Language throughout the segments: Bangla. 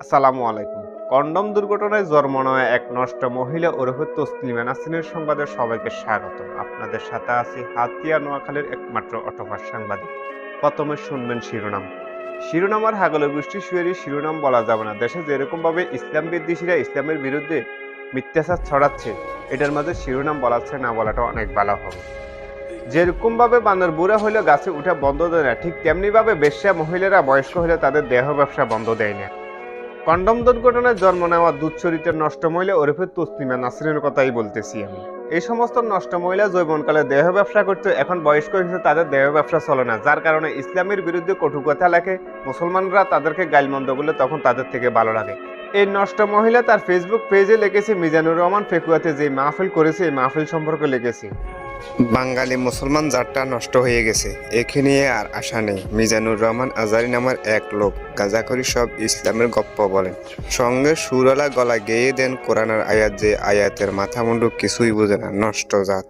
আসসালামু আলাইকুম। কন্ডম দুর্ঘটনায় জন্ম নেওয়া এক নষ্ট মহিলা ওরফে তসলিমা নাসরিনের সংবাদে সবাইকে স্বাগত। আপনাদের সাথে আছি হাতিয়া নোয়াখালীর একমাত্র অটোপাস সাংবাদিক। প্রথমে শুনবেন শিরোনাম। শিরোনাম আর হাগলের গোষ্ঠী শুয়েরই শিরোনাম বলা যাবে না। দেশে যেরকম ভাবে ইসলাম বিদ্বেষীরা ইসলামের বিরুদ্ধে মিথ্যাচার ছড়াচ্ছে, এটার মাঝে শিরোনাম বলাচ্ছে না বলাটা অনেক ভালো হবে। যেরকম ভাবে বান্দর বুড়া হইলে গাছে উঠা বন্ধ দেয় না, ঠিক তেমনি ভাবে বেশ্যা মহিলারা বয়স্ক হলে তাদের দেহ ব্যবসা বন্ধ দেয় না। কন্ডম দুর্ঘটনায় জন্ম নেওয়া দুধচরিত্রের নষ্ট মহিলা ওরফে তসলিমা নাসরিনের কথাই বলতেছি আমি। এই সমস্ত নষ্ট মহিলা যৌবনকালে দেহ ব্যবসা করতে এখন বয়স্ক হয়েছে, তাদের দেহ ব্যবসা চলে না, যার কারণে ইসলামের বিরুদ্ধে কটু কথা লেখে। মুসলমানরা তাদেরকে গাইলমন্দ বলে তখন তাদের থেকে ভালো লাগে। এই নষ্ট মহিলা তার ফেসবুক পেজে লিখেছে মিজানুর রহমান ফেকুয়াতে যে মাহফিল করেছে এই মাহফিল সম্পর্কে লিখেছে, বাঙালি মুসলমান জাতটা নষ্ট হয়ে গেছে, একে নিয়ে আর আশা নেই। মিজানুর রহমান আজারি নামের এক লোক গাঁজাখড়ি সব ইসলামের গপ্প বলেন, সঙ্গে সুরলা গলা গেয়ে দেন কোরআনের আয়াত, যে আয়াতের মাথা মুন্ডু কিছুই বোঝে না, নষ্ট জাত।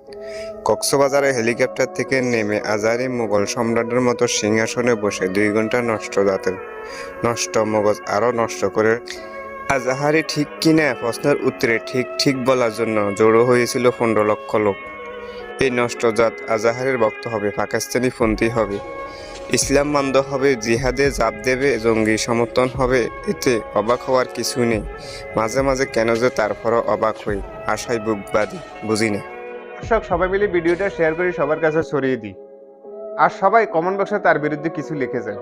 কক্সবাজারে হেলিকপ্টার থেকে নেমে আজারি মুঘল সম্রাটের মতো সিংহাসনে বসে 2 ঘন্টা নষ্ট জাতের নষ্ট মগজ আরো নষ্ট করে আজাহারি ঠিক কিনা প্রশ্নের উত্তরে ঠিক ঠিক বলার জন্য জড়ো হয়েছিল 15 লক্ষ লোক। এই নষ্ট জাত আজাহারের ভক্ত হবে, পাকিস্তানি ফন্দি হবে, ইসলাম মান্য হবে, জিহাদে জাপ দেবে, জঙ্গি সমর্থন হবে। এতে অবাক হওয়ার কিছু নেই। মাঝে মাঝে কেন যে তারপরও অবাক হই, আশায় বুক বাঁধি, বুঝি না। দর্শক সবাই মিলে ভিডিওটা শেয়ার করে সবার কাছে ছড়িয়ে দিই, আর সবাই কমেন্ট বক্সে তার বিরুদ্ধে কিছু লিখে যায়।